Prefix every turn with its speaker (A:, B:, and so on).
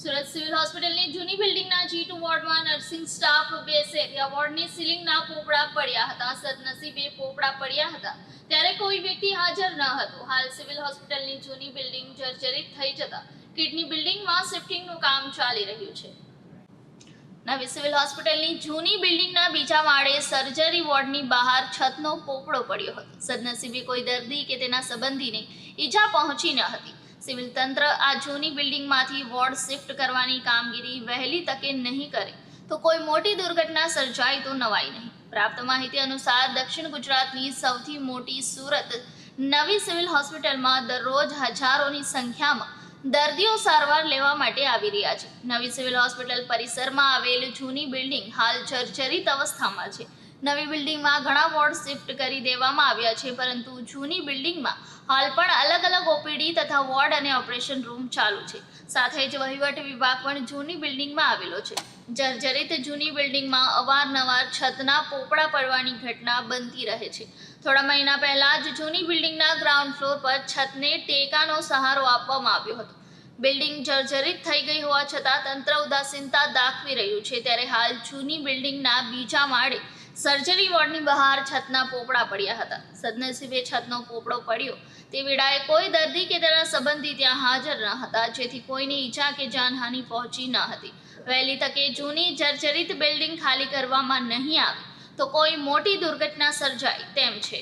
A: Surat civil હોસ્પિટલની જૂની બિલ્ડિંગના G2 વોર્ડમાં નર્સિંગ સ્ટાફ બેસે ત્યાં વોર્ડની સીલિંગના પોપડા પડ્યા હતા. સદનસીબે પોપડા પડ્યા હતા ત્યારે કોઈ વ્યક્તિ હાજર ન હતો. હાલ સિવિલ હોસ્પિટલની જૂની બિલ્ડિંગ જર્જરિત થઈ જતા કિડની બિલ્ડિંગમાં શિફ્ટિંગનું કામ ચાલી રહ્યું છે. નવી સિવિલ હોસ્પિટલની જૂની બિલ્ડિંગના બીજા માળે સર્જરી વોર્ડની બહાર છતનો પોપડો પડ્યો હતો. સદનસીબે કોઈ દર્દી કે તેના સંબંધીને ઈજા પહોંચી ન હતી. સિવિલ તંત્ર આ જૂની બિલ્ડિંગમાંથી વોર્ડ શિફ્ટ કરવાની કામગીરી વહેલી તકે નહીં કરે તો કોઈ મોટી દુર્ઘટના સર્જાય તો નવાઈ નહીં. પ્રાપ્ત માહિતી અનુસાર દક્ષિણ ગુજરાતની સૌથી મોટી સુરત નવી સિવિલ હોસ્પિટલમાં દરરોજ હજારોની સંખ્યામાં દર્દીઓ સારવાર લેવા માટે આવી રહ્યા છે. નવી સિવિલ હોસ્પિટલ પરિસરમાં આવેલ જૂની બિલ્ડિંગ હાલ જર્જરિત અવસ્થામાં છે. નવી બિલ્ડિંગમાં ઘણા વોર્ડ શિફ્ટ કરી દેવામાં આવ્યા છે, પરંતુ જૂની બિલ્ડિંગમાં હાલ પણ અલગ અલગ ઓપીડી તથા વોર્ડ અને ઓપરેશન રૂમ ચાલુ છે. સાથે જ વહીવટ વિભાગ પણ જૂની બિલ્ડિંગમાં આવેલો છે. જર્જરિત જૂની બિલ્ડિંગમાં અવારનવાર છતના પોપડા પડવાની ઘટના બનતી રહે છે. થોડા મહિના પહેલા જ જૂની બિલ્ડિંગના ગ્રાઉન્ડ ફ્લોર પર છતને ટેકાનો સહારો આપવામાં આવ્યો હતો. બિલ્ડિંગ જર્જરિત થઈ ગઈ હોવા છતાં તંત્ર ઉદાસીનતા દાખવી રહ્યું છે. ત્યારે હાલ જૂની બિલ્ડિંગના બીજા માળે સર્જરી વોર્ડની બહાર છતના પોપડા પડ્યા હતા. સદનસીબે છતનો પોપડો પડ્યો તે વેળાએ કોઈ દર્દી કે તેના સંબંધી ત્યાં હાજર ન હતા, જેથી કોઈને ઈજા કે જાનહાનિ પહોંચી ન હતી. વહેલી તકે જૂની જર્જરિત બિલ્ડિંગ ખાલી કરવામાં નહીં આવે તો કોઈ મોટી દુર્ઘટના સર્જાય તેમ છે.